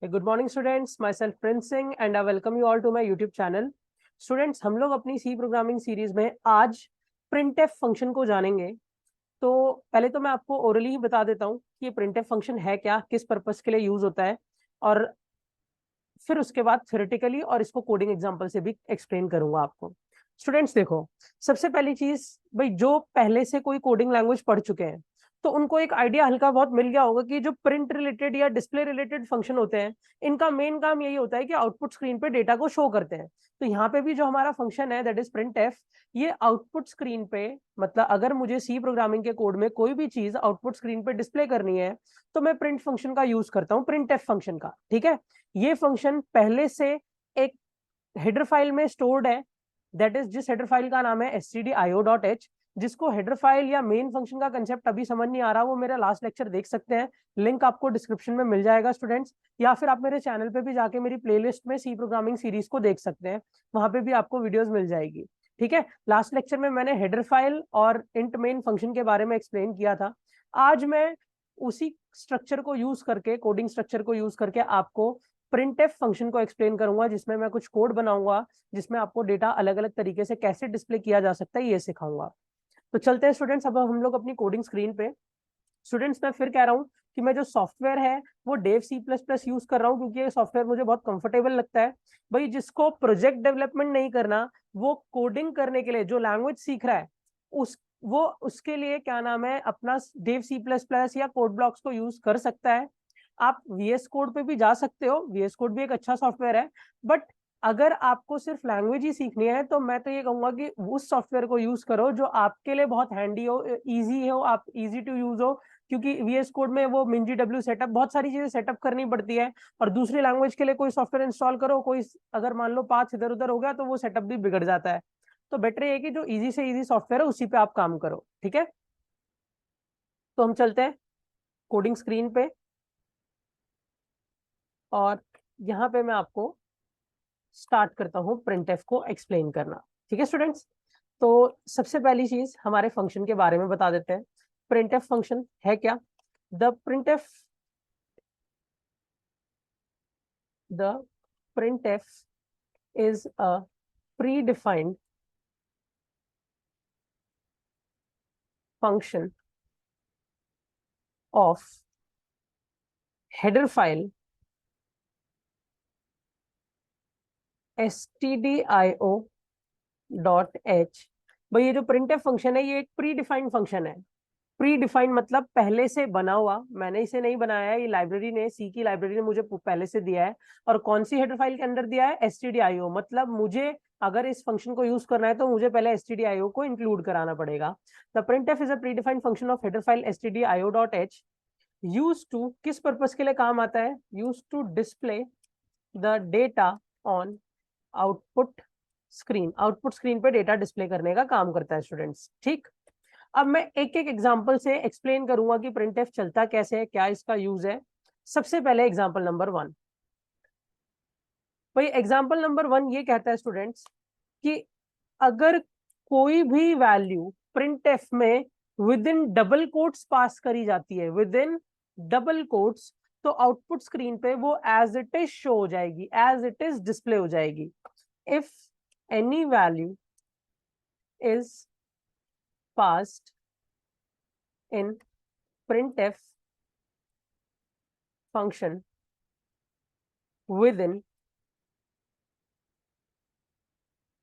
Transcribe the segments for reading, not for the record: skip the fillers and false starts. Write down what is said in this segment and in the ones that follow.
Good morning students, myself Prince Singh and I welcome you all to my YouTube channel. Students, हम लोग अपनी सी programming series में आज printf function को जानेंगे। तो पहले तो मैं आपको ओरली ही बता देता हूँ कि ये प्रिंटफ फंक्शन है क्या, किस पर्पस के लिए यूज होता है, और फिर उसके बाद थ्योरेटिकली और इसको कोडिंग एग्जांपल से भी एक्सप्लेन करूंगा आपको। स्टूडेंट्स देखो, सबसे पहली चीज, भाई जो पहले से कोई कोडिंग लैंग्वेज पढ़ चुके हैं तो उनको एक आइडिया हल्का बहुत मिल गया होगा कि जो प्रिंट रिलेटेड या डिस्प्ले रिलेटेड फंक्शन होते हैं, इनका मेन काम यही होता है कि आउटपुट स्क्रीन पे डेटा को शो करते हैं। तो यहाँ पे भी जो हमारा फंक्शन है दैट इज प्रिंट एफ, ये आउटपुट स्क्रीन पे, मतलब अगर मुझे सी प्रोग्रामिंग के कोड में कोई भी चीज आउटपुट स्क्रीन पे डिस्प्ले करनी है तो मैं प्रिंट फंक्शन का यूज करता हूँ, प्रिंट एफ फंक्शन का। ठीक है, ये फंक्शन पहले से एक हेडर फाइल में स्टोर्ड है, दैट इज जिस हेडर फाइल का नाम है stdio.h। जिसको हेडर फाइल या मेन फंक्शन का कंसेप्ट अभी समझ नहीं आ रहा, वो मेरा लास्ट लेक्चर देख सकते हैं, लिंक आपको डिस्क्रिप्शन में मिल जाएगा स्टूडेंट्स, या फिर आप मेरे चैनल पे भी जाके मेरी प्लेलिस्ट में सी प्रोग्रामिंग सीरीज को देख सकते हैं, वहां पे भी आपको वीडियोस मिल जाएगी। ठीक है, लास्ट लेक्चर में मैंने हेडर फाइल और इंट मेन फंक्शन के बारे में एक्सप्लेन किया था। आज मैं उसी स्ट्रक्चर को यूज करके, कोडिंग स्ट्रक्चर को यूज करके आपको प्रिंटफ फंक्शन को एक्सप्लेन करूंगा, जिसमें मैं कुछ कोड बनाऊंगा, जिसमें आपको डेटा अलग अलग तरीके से कैसे डिस्प्ले किया जा सकता है ये सिखाऊंगा। तो चलते हैं स्टूडेंट्स, अब हम लोग अपनी कोडिंग स्क्रीन पे। स्टूडेंट्स, मैं फिर कह रहा हूँ कि मैं जो सॉफ्टवेयर है वो Dev C plus plus use कर रहा हूँ, क्योंकि ये सॉफ्टवेयर मुझे बहुत कंफर्टेबल लगता है। भाई जिसको प्रोजेक्ट डेवलपमेंट नहीं करना, वो कोडिंग करने के लिए जो लैंग्वेज सीख रहा है, उस वो उसके लिए क्या नाम है, अपना डेव सी प्लस प्लस या कोड ब्लॉक्स को यूज कर सकता है। आप वीएस कोड पे भी जा सकते हो, वीएस कोड भी एक अच्छा सॉफ्टवेयर है, बट अगर आपको सिर्फ लैंग्वेज ही सीखनी है तो मैं तो ये कहूंगा कि उस सॉफ्टवेयर को यूज करो जो आपके लिए बहुत हैंडी हो, इजी हो, आप इजी टू यूज हो। क्योंकि वीएस कोड में वो मिंजी डब्ल्यू सेटअप, बहुत सारी चीजें सेटअप करनी पड़ती है, और दूसरी लैंग्वेज के लिए कोई सॉफ्टवेयर इंस्टॉल करो, कोई अगर मान लो पाथ इधर उधर हो गया तो वो सेटअप भी बिगड़ जाता है। तो बेटर ये कि जो इजी से इजी सॉफ्टवेयर है उसी पे आप काम करो। ठीक है, तो हम चलते हैं कोडिंग स्क्रीन पे, और यहाँ पे मैं आपको स्टार्ट करता हूँ प्रिंटफ को एक्सप्लेन करना। ठीक है स्टूडेंट्स, तो सबसे पहली चीज हमारे फंक्शन के बारे में बता देते हैं। प्रिंटफ फंक्शन है क्या? The printf is a predefined function of header file stdio.h। भाई ये जो प्रिंटफ फंक्शन है ये एक प्री डिफाइंड फंक्शन है। प्री डिफाइंड मतलब पहले से बना हुआ, मैंने इसे नहीं बनाया है, ये लाइब्रेरी ने, सी की लाइब्रेरी ने मुझे पहले से दिया है। और कौन सी हेडर फाइल के अंदर दिया है? stdio, मतलब मुझे अगर इस फंक्शन को यूज करना है तो मुझे पहले stdio को इंक्लूड कराना पड़ेगा। The printf is a predefined function of header file stdio.h, use to, किस पर्पस के लिए काम आता है? Use to display the data on output screen, output screen पे डेटा डिस्प्ले करने का काम करता है स्टूडेंट्स। ठीक, अब मैं एक एक एग्जांपल से एक्सप्लेन करूंगा कि प्रिंटफ चलता कैसे है, क्या इसका यूज है। सबसे पहले एग्जांपल नंबर 1। भाई एग्जांपल नंबर 1 ये कहता है स्टूडेंट्स कि अगर कोई भी वैल्यू प्रिंटफ में विद इन डबल कोट्स पास करी जाती है, विद इन डबल कोट्स, तो आउटपुट स्क्रीन पे वो एज इट इज शो हो जाएगी, एज इट इज डिस्प्ले हो जाएगी। If any value is passed in printf function within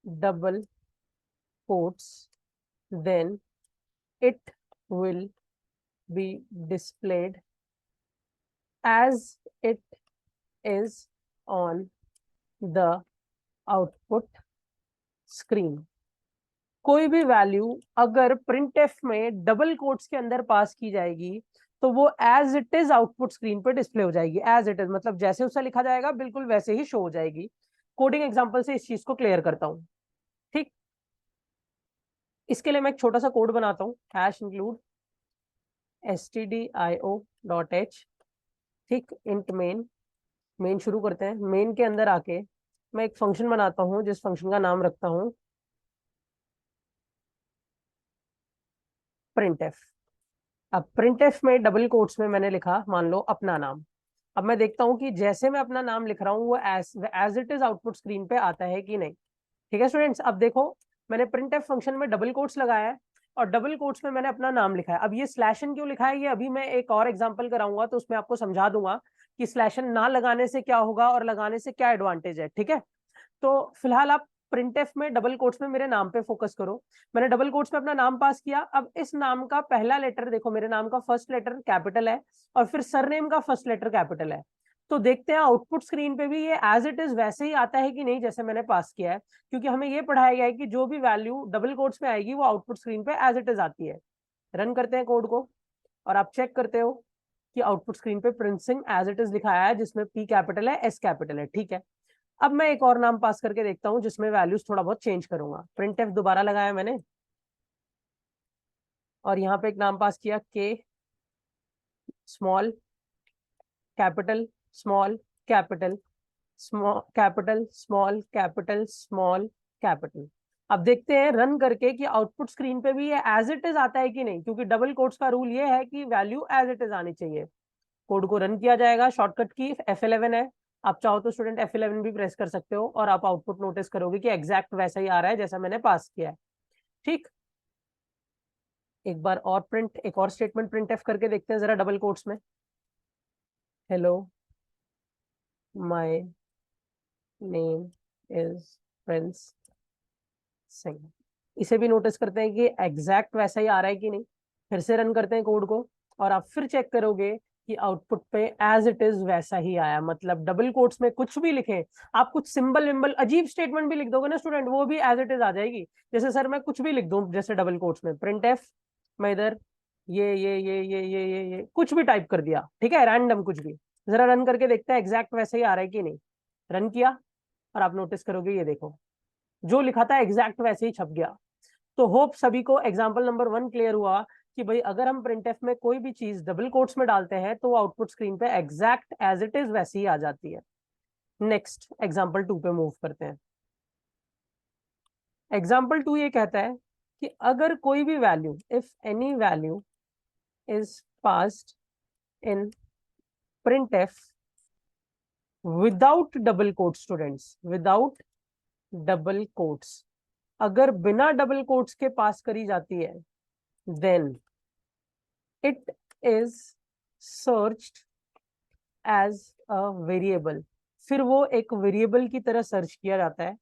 double quotes, then it will be displayed as it is on the output screen। कोई भी value अगर printf में double quotes के अंदर पास की जाएगी तो वो as it is output screen पर डिस्प्ले हो जाएगी। एज इट इज मतलब जैसे उसे लिखा जाएगा बिल्कुल वैसे ही शो हो जाएगी। कोडिंग एग्जांपल से इस चीज को क्लियर करता हूं। ठीक, इसके लिए मैं एक छोटा सा कोड बनाता हूँ, हैश इंक्लूड stdio.h। ठीक, इंट मेन, मेन शुरू करते हैं। मेन के अंदर आके मैं एक फंक्शन बनाता हूँ जिस फंक्शन का नाम रखता हूँ प्रिंटफ। अब प्रिंटफ में डबल कोट्स में मैंने लिखा, मान लो अपना नाम, अब मैं देखता हूँ कि जैसे मैं अपना नाम लिख रहा हूँ वो as it is output screen पे आता है कि नहीं। ठीक है स्टूडेंट्स, अब देखो मैंने प्रिंटफ फंक्शन में डबल कोट्स लगाया है और डबल कोट्स में मैंने अपना नाम लिखा है। अब ये स्लैशन क्यों लिखा है ये अभी मैं एक और एग्जांपल कराऊंगा तो उसमें आपको समझा दूंगा कि स्लैशन ना लगाने से क्या होगा और लगाने से क्या एडवांटेज है। ठीक है, तो फिलहाल आप प्रिंटफ में डबल कोट्स में मेरे नाम पे फोकस करो। मैंने डबल कोट्स में अपना नाम पास किया। अब इस नाम का पहला लेटर देखो, मेरे नाम का फर्स्ट लेटर कैपिटल है और फिर सरनेम का फर्स्ट लेटर कैपिटल है। तो देखते हैं आउटपुट स्क्रीन पे भी ये एज इट इज वैसे ही आता है कि नहीं जैसे मैंने पास किया है, क्योंकि हमें ये पढ़ाया गया है कि जो भी वैल्यू डबल कोट्स में आएगी वो आउटपुट स्क्रीन पे एज इट इज आती है। रन करते हैं कोड को और आप चेक करते हो कि आउटपुट स्क्रीन पे प्रिंसिंग एज इट इज लिखा है जिसमें पी कैपिटल है एस कैपिटल है। ठीक है, अब मैं एक और नाम पास करके देखता हूं जिसमें वैल्यूज थोड़ा बहुत चेंज करूंगा। प्रिंटफ दोबारा लगाया मैंने और यहाँ पे एक नाम पास किया के small capital small capital small capital small capital small capital. अब देखते हैं रन करके कि आउटपुट स्क्रीन पे भी ये एज इट इज आता है कि नहीं, क्योंकि डबल कोट्स का रूल ये है कि वैल्यू एज इट इज आनी चाहिए। कोड को रन किया जाएगा, शॉर्टकट की F11 है। आप चाहो तो स्टूडेंट F11 भी प्रेस कर सकते हो और आप आउटपुट नोटिस करोगे कि एग्जैक्ट वैसा ही आ रहा है जैसा मैंने पास किया है। ठीक, एक बार और एक और स्टेटमेंट प्रिंट एफ करके देखते हैं जरा डबल कोट्स में। Hello my name is Prince Singh. इसे भी नोटिस करते हैं कि एग्जैक्ट वैसा ही आ रहा है कि नहीं। फिर से रन करते हैं कोड को और आप फिर चेक करोगे कि आउटपुट पे एज इट इज वैसा ही आया। मतलब डबल कोट्स में कुछ भी लिखे, आप कुछ सिंबल विम्बल अजीब स्टेटमेंट भी लिख दोगे ना स्टूडेंट, वो भी एज इट इज आ जाएगी। जैसे सर मैं कुछ भी लिख दूं जैसे डबल कोट्स में प्रिंट एफ, मैं इधर ये कुछ भी टाइप कर दिया, ठीक है, रैंडम कुछ भी। जरा रन करके देखते हैं एग्जैक्ट वैसे ही आ रहा है कि नहीं। रन किया और आप नोटिस करोगे ये देखो जो लिखा था एग्जैक्ट वैसे ही छप गया। तो होप सभी को एग्जाम्पल नंबर 1 क्लियर हुआ कि भाई अगर हम प्रिंटफ में कोई भी चीज डबल कोट्स में डालते हैं तो आउटपुट स्क्रीन पे एग्जैक्ट एज इट इज वैसी ही आ जाती है। नेक्स्ट एग्जाम्पल 2 पे मूव करते हैं। एग्जाम्पल 2 ये कहता है कि अगर कोई भी value, if any value is passed in printf without double quotes, students without double quotes, अगर बिना डबल कोट्स के पास करी जाती है then it is searched as a variable. फिर वो एक वेरिएबल की तरह सर्च किया जाता है।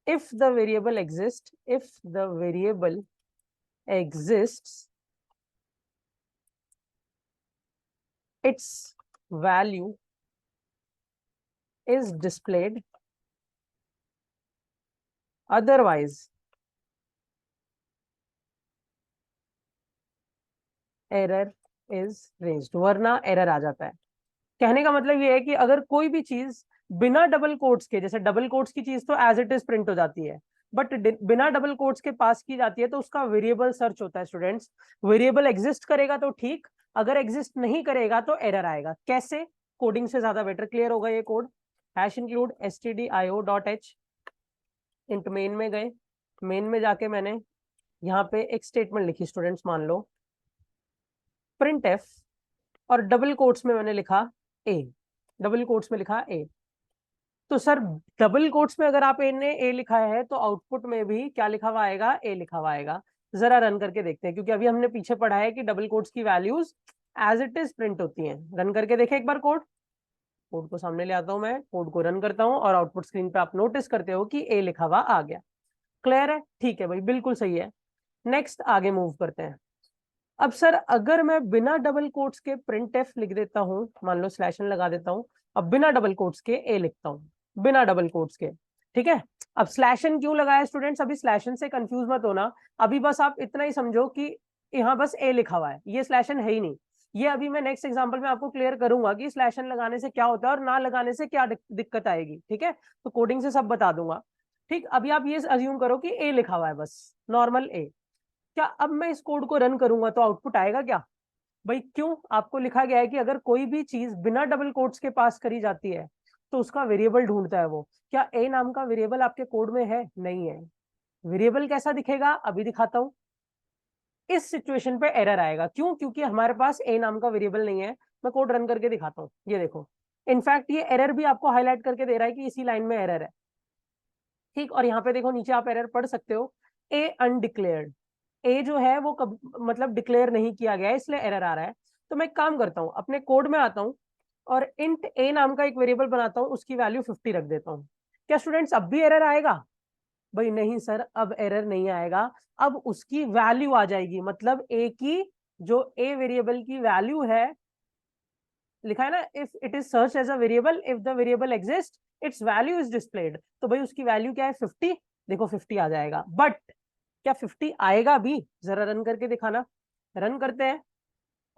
If the variable exist, if the variable exists it's value is displayed, otherwise error is raised, वरना एरर आ जाता है। कहने का मतलब ये है कि अगर कोई भी चीज बिना डबल कोट्स के, जैसे डबल कोट्स की चीज तो एज इट इज प्रिंट हो जाती है, बट बिना डबल कोट्स के पास की जाती है तो उसका वेरिएबल सर्च होता है। स्टूडेंट्स वेरिएबल एग्जिस्ट करेगा तो ठीक, अगर एग्जिस्ट नहीं करेगा तो एरर आएगा। कैसे? कोडिंग से ज्यादा बेटर क्लियर होगा ये code. Hash include stdio.h, int main में गए, मेन में जाके मैंने यहाँ पे एक स्टेटमेंट लिखी स्टूडेंट्स, मान लो प्रिंट एफ और डबल कोट्स में मैंने लिखा ए, डबल कोट्स में लिखा ए। तो सर डबल कोट्स में अगर आप ए ने ए लिखा है तो आउटपुट में भी क्या लिखा हुआ आएगा? ए लिखा हुआ आएगा। जरा रन करके देखते हैं, क्योंकि अभी हमने पीछे पढ़ा है कि डबल कोट्स की values as it is print होती हैं। रन करके देखें एक बार कोड, कोड को सामने ले आता हूं मैं, कोड को रन करता हूं और आउटपुट स्क्रीन पे आप नोटिस करते हो कि ए लिखा हुआ आ गया। क्लियर है? ठीक है भाई, बिल्कुल सही है। नेक्स्ट आगे मूव करते हैं। अब सर अगर मैं बिना डबल कोट्स के प्रिंट एफ लिख देता हूं, मान लो स्लैशन लगा देता हूं, अब बिना डबल कोट्स के ए लिखता हूं, बिना डबल कोट्स के, ठीक है। अब स्लैशन क्यों लगाया स्टूडेंट्स? अभी स्लैशन से कंफ्यूज मत होना, अभी बस आप इतना ही समझो कि यहाँ बस ए लिखा हुआ है, ये स्लैशन है ही नहीं। ये अभी मैं नेक्स्ट एग्जांपल में आपको क्लियर करूंगा कि स्लैशन लगाने से क्या होता है और ना लगाने से क्या दिक्कत आएगी, ठीक है। तो कोडिंग से सब बता दूंगा। ठीक, अभी आप ये अज्यूम करो कि ए लिखा हुआ है, बस नॉर्मल ए। क्या अब मैं इस कोड को रन करूंगा तो आउटपुट आएगा क्या? भाई क्यों? आपको लिखा गया है कि अगर कोई भी चीज बिना डबल कोट्स के पास करी जाती है तो उसका वेरिएबल ढूंढता है वो। क्या ए नाम का वेरिएबल आपके कोड में है? नहीं है। वेरिएबल कैसा दिखेगा अभी दिखाता हूं। इस सिचुएशन पे एरर आएगा, क्यों? क्योंकि हमारे पास ए नाम का वेरिएबल नहीं है। मैं कोड रन करके दिखाता हूँ। ये देखो, इनफैक्ट ये एरर भी आपको हाईलाइट करके दे रहा है कि इसी लाइन में एरर है, ठीक। और यहाँ पे देखो नीचे आप एरर पढ़ सकते हो, ए अनडिक्लेयर्ड, ए जो है वो मतलब डिक्लेयर नहीं किया गया है, इसलिए एरर आ रहा है। तो मैं एक काम करता हूँ, अपने कोड में आता हूँ और इंट ए नाम का एक वेरिएबल बनाता हूँ, उसकी वैल्यू 50 रख देता हूँ। क्या स्टूडेंट्स अब भी एरर आएगा? भाई नहीं सर, अब एरर नहीं आएगा, अब उसकी वैल्यू आ जाएगी। मतलब ए की जो ए वेरिएबल की वैल्यू है, लिखा है ना, if it is search as a variable, if the variable exist its value is displayed, तो भाई उसकी वैल्यू क्या है? 50। देखो 50 आ जाएगा। बट क्या 50 आएगा भी? जरा रन करके दिखाना। रन करते हैं,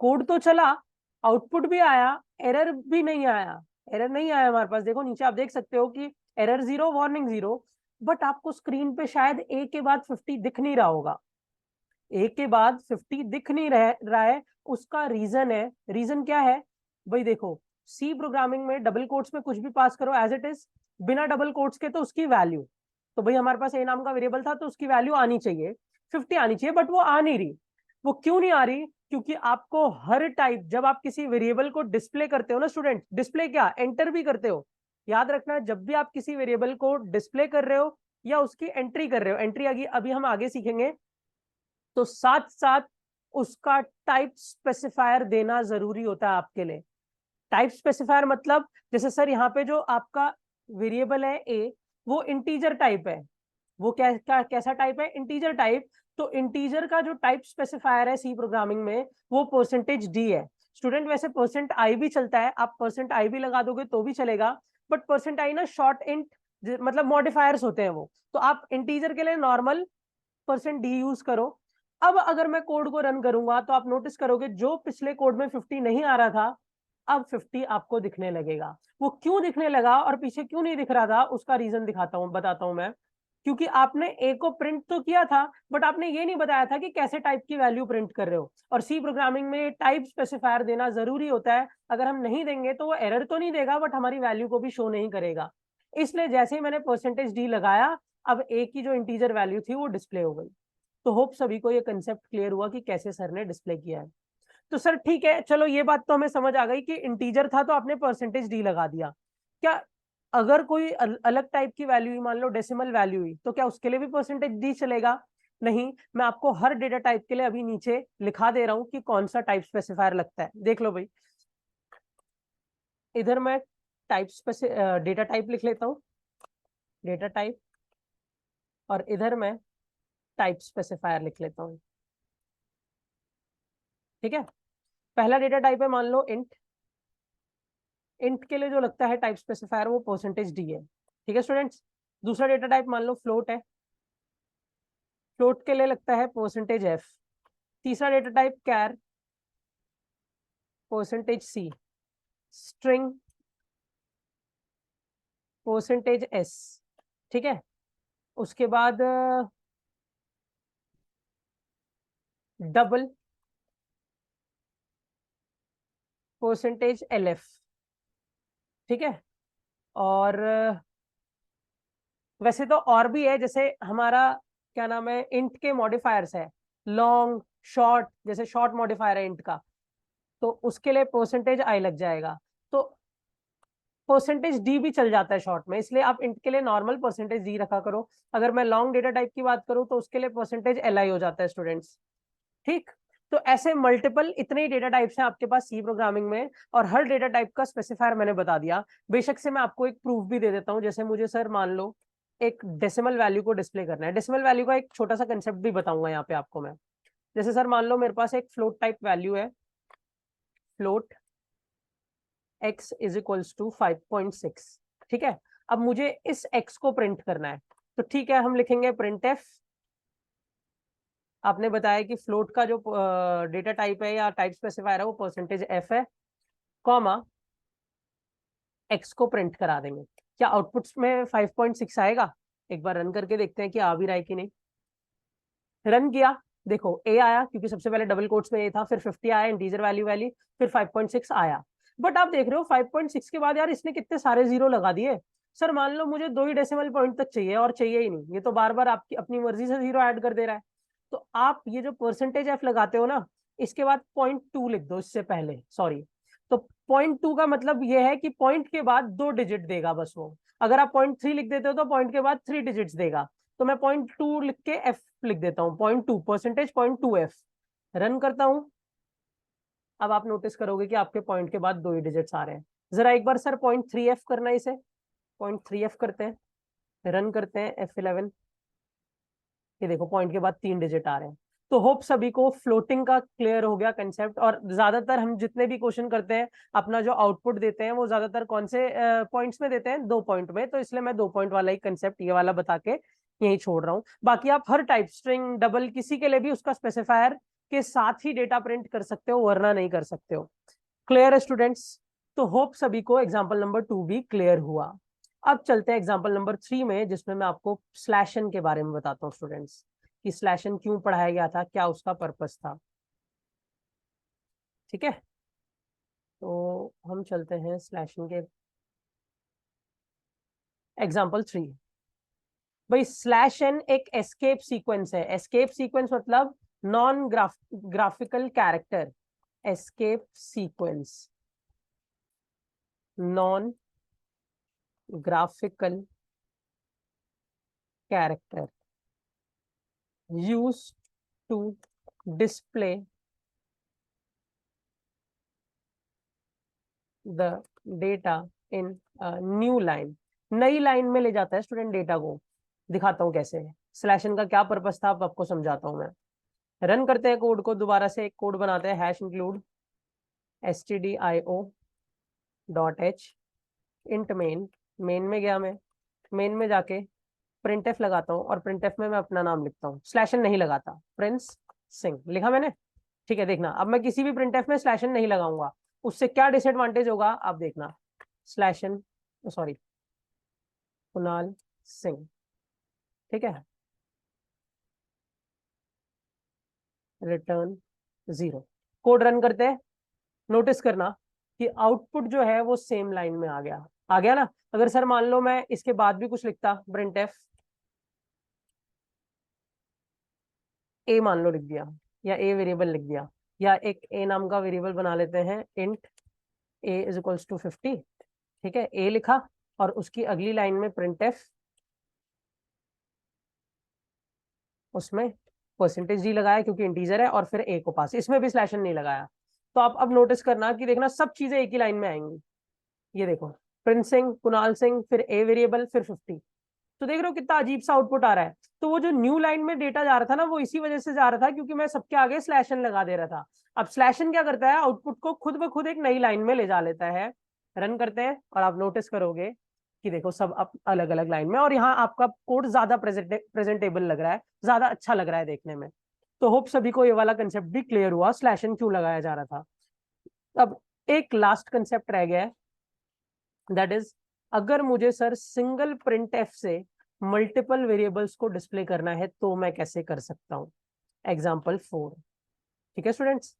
कोड तो चला, आउटपुट भी आया, एरर भी नहीं आया। एरर नहीं आया हमारे पास। देखो नीचे आप देख सकते हो कि एरर 0, वार्निंग 0। बट आपको स्क्रीन पे शायद ए के बाद 50 दिख नहीं रहा होगा। ए के बाद 50 दिख नहीं रहा है, उसका रीजन है। रीजन क्या है भाई? देखो, सी प्रोग्रामिंग में डबल कोट्स में कुछ भी पास करो एज इट इज, बिना डबल कोट्स के तो उसकी वैल्यू, तो भाई हमारे पास ए नाम का वेरिएबल था तो उसकी वैल्यू आनी चाहिए, 50 आनी चाहिए, बट वो आ नहीं रही। वो क्यों नहीं आ रही? क्योंकि आपको हर टाइप, जब आप किसी वेरिएबल को डिस्प्ले करते हो ना स्टूडेंट, डिस्प्ले क्या, एंटर भी करते हो, याद रखना, जब भी आप किसी वेरिएबल को डिस्प्ले कर रहे हो या उसकी एंट्री कर रहे हो, एंट्री अभी हम आगे सीखेंगे, तो साथ साथ उसका टाइप स्पेसिफायर देना जरूरी होता है आपके लिए। टाइप स्पेसिफायर मतलब, जैसे सर यहाँ पे जो आपका वेरिएबल है ए, वो इंटीजर टाइप है। वो कैसा टाइप है? Integer type. तो इंटीजर का जो टाइप स्पेसिफायर है सी प्रोग्रामिंग में, वो परसेंटेज डी है। स्टूडेंट वैसे परसेंट आई भी चलता है, आप परसेंट आई भी लगा दोगे तो भी चलेगा, बट परसेंट आई ना शॉर्ट इंट, मतलब मॉडिफायर्स होते हैं वो, तो आप इंटीजर के लिए नॉर्मल परसेंट डी यूज करो। अब अगर मैं कोड को रन करूंगा तो आप नोटिस करोगे जो पिछले कोड में 50 नहीं आ रहा था, अब 50 आपको दिखने लगेगा। वो क्यों दिखने लगा और पीछे क्यों नहीं दिख रहा था, उसका रीजन दिखाता हूं, बताता हूं मैं। क्योंकि आपने ए को प्रिंट तो किया था, बट आपने ये नहीं बताया था कि कैसे टाइप की वैल्यू प्रिंट कर रहे हो। और सी प्रोग्रामिंग में टाइप स्पेसिफायर देना जरूरी होता है। अगर हम नहीं देंगे तो वो एरर तो नहीं देगा, बट हमारी वैल्यू को भी शो नहीं करेगा। इसलिए जैसे ही मैंने परसेंटेज डी लगाया, अब ए की जो इंटीजर वैल्यू थी वो डिस्प्ले हो गई। तो होप सभी को ये कंसेप्ट क्लियर हुआ कि कैसे सर ने डिस्प्ले किया है। तो सर ठीक है, चलो ये बात तो हमें समझ आ गई कि इंटीजर था तो आपने परसेंटेज डी लगा दिया। क्या अगर कोई अलग टाइप की वैल्यू, मान लो डेसिमल वैल्यू हुई, तो क्या उसके लिए भी परसेंटेज डी चलेगा? नहीं। मैं आपको हर डेटा टाइप के लिए अभी नीचे लिखा दे रहा हूं कि कौन सा टाइप स्पेसिफायर लगता है। देख लो भाई, इधर मैं टाइप डेटा टाइप लिख लेता हूँ, डेटा टाइप, और इधर मैं टाइप स्पेसिफायर लिख लेता हूँ। ठीक है, पहला डेटा टाइप है मान लो इंट। इंट के लिए जो लगता है टाइप स्पेसिफायर वो परसेंटेज डी है। ठीक है स्टूडेंट्स। दूसरा डेटा टाइप मान लो फ्लोट है, फ्लोट के लिए लगता है परसेंटेज एफ। तीसरा data type char, percentage c. String, percentage s. ठीक है, उसके बाद डबल, परसेंटेज एल एफ। ठीक है, और वैसे तो और भी है, जैसे हमारा क्या नाम है, इंट के मॉडिफायर्स है, लॉन्ग, शॉर्ट, जैसे शॉर्ट मॉडिफायर है इंट का, तो उसके लिए परसेंटेज आई लग जाएगा। तो परसेंटेज डी भी चल जाता है शॉर्ट में, इसलिए आप इंट के लिए नॉर्मल परसेंटेज डी रखा करो। अगर मैं लॉन्ग डेटा टाइप की बात करूं तो उसके लिए परसेंटेज एल आई हो जाता है स्टूडेंट्स। ठीक। तो ऐसे मल्टीपल इतने ही डेटा टाइप्स हैं आपके पास सी प्रोग्रामिंग में, और हर डेटा टाइप का स्पेसिफायर मैंने बता दिया। बेशक से मैं आपको एक प्रूफ भी दे देता हूं, जैसे मुझे सर मान लो एक डेसिमल वैल्यू को डिस्प्ले करना है। डेसिमल वैल्यू का एक छोटा सा कंसेप्ट भी बताऊंगा यहाँ पे आपको मैं। जैसे सर मान लो मेरे पास एक फ्लोट टाइप वैल्यू है, float x is equals to 5.6। ठीक है, अब मुझे इस x को प्रिंट करना है, तो ठीक है हम लिखेंगे प्रिंट एफ। आपने बताया कि फ्लोट का जो डेटा टाइप है या टाइप स्पेसिफायर है वो परसेंटेज एफ है, कॉमा x को प्रिंट करा देंगे। क्या आउटपुट्स में 5.6 आएगा? एक बार रन करके देखते हैं कि आ भी रहा है कि नहीं। रन किया, देखो ए आया, क्योंकि सबसे पहले डबल कोट्स में ए था, फिर 50 आया इंटीजर वैल्यू वाली, फिर 5.6 आया। बट आप देख रहे हो 5.6 के बाद यार इसने कितने सारे जीरो लगा दिए। सर मान लो मुझे 2 ही डेसिमल पॉइंट तक चाहिए और चाहिए ही नहीं, ये तो बार बार आपकी अपनी मर्जी से जीरो ऐड कर दे रहा है। तो आप ये जो परसेंटेज एफ लगाते हो ना, इसके बाद 0.2 लिख दो इससे पहले, सॉरी। तो 0.2 का मतलब ये है कि पॉइंट के बाद 2 डिजिट देगा बस वो। अगर आप 0.3 लिख देते हो तो पॉइंट के बाद 3 डिजिट्स देगा। तो मैं 0.2 लिख के एफ लिख देता हूँ, 0.2 परसेंटेज 0.2f। रन करता हूँ। अब आप नोटिस करोगे कि आपके पॉइंट के बाद 2 ही डिजिट्स आ रहे हैं। जरा एक बार सर 0.3f करना है, इसे 0.3f करते हैं, रन करते हैं F11। ये देखो पॉइंट के बाद 3 डिजिट आ रहे हैं। तो होप सभी को फ्लोटिंग का क्लियर हो गया कंसेप्ट। और ज्यादातर हम जितने भी क्वेश्चन करते हैं, अपना जो आउटपुट देते हैं वो ज्यादातर कौन से पॉइंट्स में देते हैं, 2 पॉइंट में। तो इसलिए मैं 2 पॉइंट वाला ही कंसेप्ट ये वाला बता के यही छोड़ रहा हूँ। बाकी आप हर टाइप, स्ट्रिंग, डबल, किसी के लिए भी उसका स्पेसिफायर के साथ ही डेटा प्रिंट कर सकते हो, वरना नहीं कर सकते हो। क्लियर है स्टूडेंट्स? तो होप सभी को एग्जाम्पल नंबर 2 भी क्लियर हुआ। अब चलते हैं एग्जाम्पल नंबर 3 में, जिसमें मैं आपको स्लैशन के बारे में बताता हूँ स्टूडेंट्स, कि स्लैशन क्यों पढ़ाया गया था, क्या उसका पर्पस था। ठीक है, तो हम चलते हैं स्लैशन के एग्जाम्पल 3। भाई स्लैश एन एक एस्केप सीक्वेंस है। एस्केप सीक्वेंस मतलब non graphical character. Escape sequence non graphical character used to display the data in a new line। नई लाइन में ले जाता है स्टूडेंट डेटा को। दिखाता हूं कैसे। स्लैशन का क्या पर्पस था, अब आपको समझाता हूं मैं। रन करते हैं कोड को, दोबारा से एक कोड बनाते हैं, hash include stdio.h int main. Main में गया मैं, मेन में जाके प्रिंटफ लगाता हूँ, और प्रिंटफ में मैं अपना नाम लिखता हूँ, स्लैशन नहीं लगाता। प्रिंस सिंह लिखा मैंने। ठीक है, देखना अब मैं किसी भी प्रिंटफ में स्लैशन नहीं लगाऊंगा, उससे क्या डिसएडवांटेज होगा आप देखना। Slash n, sorry, Kunal Singh. ठीक है, रिटर्न 0। कोड रन करते हैं। नोटिस करना कि आउटपुट जो है वो सेम लाइन में आ गया। आ गया ना? अगर सर मान लो मैं इसके बाद भी कुछ लिखता, प्रिंटफ ए मान लो लिख दिया, या ए वेरिएबल लिख दिया, या एक ए नाम का वेरिएबल बना लेते हैं, int a is equals to 50। ठीक है, ए लिखा, और उसकी अगली लाइन में प्रिंटफ, उसमें परसेंटेज डी लगाया क्योंकि इंटीजर है, और फिर ए को पास, इसमें भी स्लैशन नहीं लगाया। तो आप अब नोटिस करना कि देखना सब चीजें एक ही लाइन में आएंगी। ये देखो, प्रिंस सिंह, कुणाल सिंह, फिर ए वेरिएबल, फिर 50। तो देख रहे हो कितना अजीब सा आउटपुट आ रहा है। तो वो जो न्यू लाइन में डेटा जा रहा था ना, वो इसी वजह से जा रहा था क्योंकि मैं सबके आगे स्लैशन लगा दे रहा था। अब स्लैशन क्या करता है, आउटपुट को खुद ब खुद एक नई लाइन में ले जा लेता है। रन करते हैं और आप नोटिस करोगे कि देखो सब अब अलग अलग लाइन में, और यहाँ आपका कोड ज्यादा प्रेजेंटेबल लग रहा है, ज्यादा अच्छा लग रहा है देखने में। तो होप सभी को ये वाला कंसेप्ट भी क्लियर हुआ, स्लैशन क्यों लगाया जा रहा था। अब एक लास्ट कंसेप्ट रह गया है, दैट इज, अगर मुझे सर सिंगल प्रिंट एफ से मल्टीपल वेरिएबल्स को डिस्प्ले करना है तो मैं कैसे कर सकता हूं। एग्जाम्पल 4। ठीक है स्टूडेंट्स,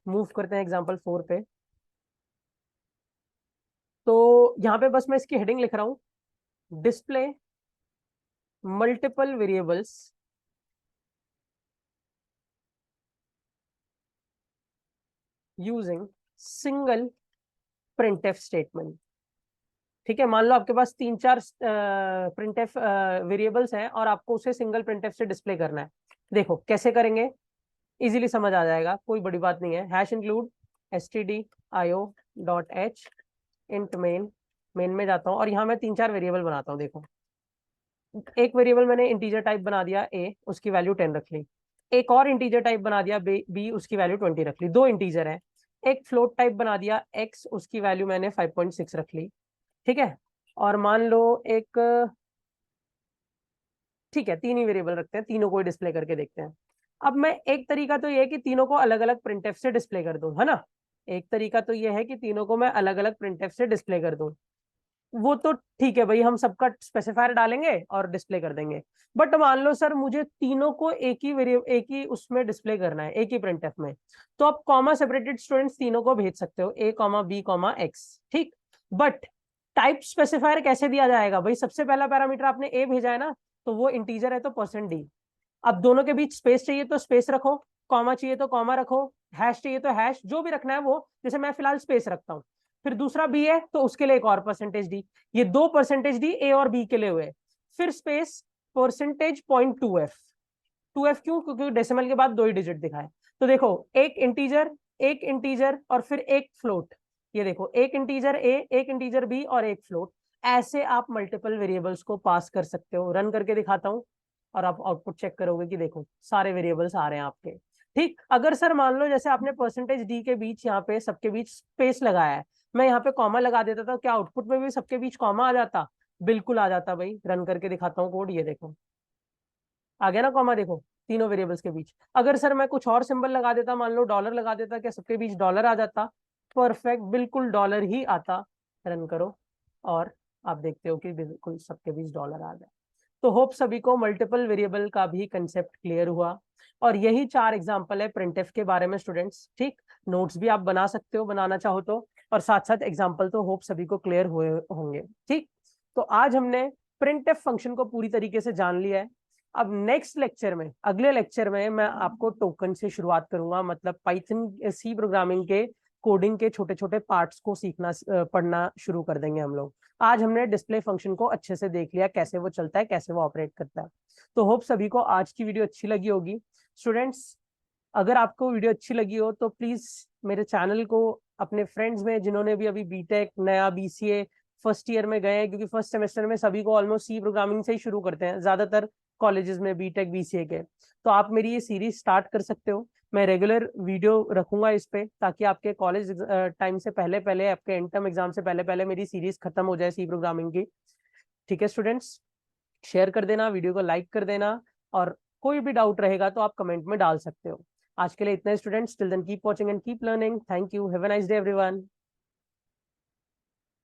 मूव करते हैं एग्जाम्पल 4 पे। तो यहां पे बस मैं इसकी हेडिंग लिख रहा हूं, display multiple variables using single printf statement. ठीक है, मान लो आपके पास 3-4 प्रिंटफ वेरिएबल्स हैं और आपको उसे सिंगल प्रिंटफ से डिस्प्ले करना है। देखो कैसे करेंगे, इजीली समझ आ जाएगा, कोई बड़ी बात नहीं है। Hash include stdio.h int main. Main में जाता हूँ और यहाँ मैं 3-4 वेरिएबल बनाता हूँ। देखो, एक वेरिएबल मैंने इंटीजर टाइप बना दिया ए, उसकी वैल्यू 10 रख ली। एक और इंटीजर टाइप बना दिया बी, उसकी वैल्यू 20 रख ली। 2 इंटीजर है। एक फ्लोट टाइप बना दिया एक्स, उसकी वैल्यू मैंने 5.6 रख ली। ठीक है, और मान लो एक, ठीक है 3 ही वेरिएबल रखते हैं, तीनों को डिस्प्ले करके देखते हैं। अब मैं, एक तरीका तो ये है कि तीनों को अलग अलग प्रिंटफ से डिस्प्ले कर दूं, है ना। एक तरीका तो ये है कि तीनों को मैं अलग अलग प्रिंटफ से डिस्प्ले कर दूं। वो तो ठीक है भाई, हम सबका स्पेसिफायर डालेंगे और डिस्प्ले कर देंगे। बट मान लो सर मुझे तीनों को एक ही वेरिएबल, एक ही उसमें डिस्प्ले करना है, एक ही प्रिंटफ में। तो आप कॉमा सेपरेटेड स्टूडेंट्स तीनों को भेज सकते हो, ए कॉमा बी कॉमा एक्स। ठीक, बट टाइप स्पेसिफायर कैसे दिया जाएगा भाई। सबसे पहला पैरामीटर आपने ए भेजा है ना, तो वो इंटीजर है तो %d। अब दोनों के बीच स्पेस चाहिए तो स्पेस रखो, कॉमा चाहिए तो कॉमा रखो, हैश चाहिए तो हैश, जो भी रखना है वो। जैसे मैं फिलहाल स्पेस रखता हूँ। फिर दूसरा बी है तो उसके लिए एक और परसेंटेज डी, ये 2 परसेंटेज डी ए और बी के लिए हुए। फिर space percentage point 2f, 2f क्यों? क्योंकि डेसिमल के बाद 2 ही डिजिट दिखाए। तो देखो एक इंटीजर और फिर एक फ्लोट, ये देखो एक इंटीजर ए, एक इंटीजर बी और एक फ्लोट। ऐसे आप मल्टीपल वेरिएबल्स को पास कर सकते हो। रन करके दिखाता हूं और आप आउटपुट चेक करोगे कि देखो सारे वेरिएबल्स आ रहे हैं आपके। ठीक, अगर सर मान लो जैसे आपने परसेंटेज डी के बीच यहाँ पे सबके बीच स्पेस लगाया है, मैं यहाँ पे कॉमा लगा देता था, क्या आउटपुट में भी सबके बीच कॉमा आ जाता? बिल्कुल आ जाता भाई। रन करके दिखाता हूँ कोड, ये देखो आ गया ना कॉमा, देखो तीनों वेरिएबल्स के बीच। अगर सर मैं कुछ और सिंबल लगा देता, मान लो डॉलर लगा देता, क्या सबके बीच डॉलर आ जाता? परफेक्ट, बिल्कुल डॉलर ही आता। रन करो और आप देखते हो कि बिल्कुल सबके बीच डॉलर आ गया। तो होप सभी को मल्टीपल वेरिएबल का भी कंसेप्ट क्लियर हुआ। और यही 4 एग्जांपल है प्रिंटफ के बारे में स्टूडेंट्स। ठीक, नोट्स भी आप बना सकते हो बनाना चाहो तो, और साथ साथ एग्जांपल तो होप सभी को क्लियर हुए होंगे। ठीक, तो आज हमने प्रिंटफ फंक्शन को पूरी तरीके से जान लिया है। अब नेक्स्ट लेक्चर में, अगले लेक्चर में मैं आपको टोकन से शुरुआत करूंगा, मतलब पाइथन सी प्रोग्रामिंग के कोडिंग के छोटे छोटे पार्ट्स को सीखना पढ़ना शुरू कर देंगे हम लोग। आज हमने डिस्प्ले फंक्शन को अच्छे से देख लिया, कैसे वो चलता है, कैसे वो ऑपरेट करता है। तो होप सभी को आज की वीडियो अच्छी लगी होगी। स्टूडेंट्स, अगर आपको वीडियो अच्छी लगी हो तो प्लीज मेरे चैनल को अपने फ्रेंड्स में, जिन्होंने भी अभी बीटेक नया बीसीए फर्स्ट ईयर में गए हैं, क्योंकि फर्स्ट सेमेस्टर में सभी को ऑलमोस्ट सी प्रोग्रामिंग से ही शुरू करते हैं ज्यादातर कॉलेजेस में बीटेक बीसीए के, तो आप मेरी ये सीरीज स्टार्ट कर सकते हो। मैं रेगुलर वीडियो रखूंगा इस पे, ताकि आपके कॉलेज टाइम से पहले पहले, आपके एंड टर्म एग्जाम से पहले पहले मेरी सीरीज खत्म हो जाए सी प्रोग्रामिंग की। ठीक है स्टूडेंट्स, शेयर कर देना, वीडियो को लाइक कर देना, और कोई भी डाउट रहेगा तो आप कमेंट में डाल सकते हो। आज के लिए इतना ही students, till then keep watching and keep learning. Thank you, have a nice day everyone.